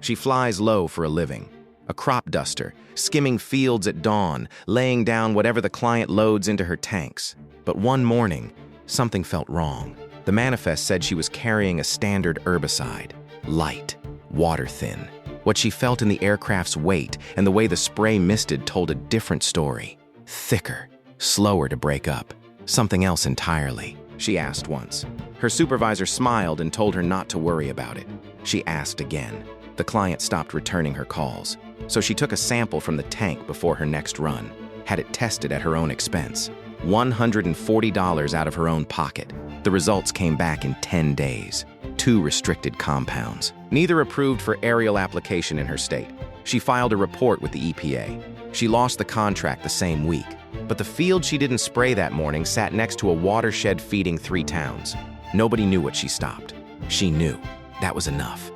She flies low for a living. A crop duster, skimming fields at dawn, laying down whatever the client loads into her tanks. But one morning, something felt wrong. The manifest said she was carrying a standard herbicide. Light, water-thin. What she felt in the aircraft's weight and the way the spray misted told a different story. Thicker, slower to break up. Something else entirely, she asked once. Her supervisor smiled and told her not to worry about it. She asked again. The client stopped returning her calls, so she took a sample from the tank before her next run, had it tested at her own expense. $140 out of her own pocket. The results came back in 10 days. 2 restricted compounds, neither approved for aerial application in her state. She filed a report with the EPA. She lost the contract the same week, but the field she didn't spray that morning sat next to a watershed feeding 3 towns. Nobody knew what she stopped. She knew. That was enough.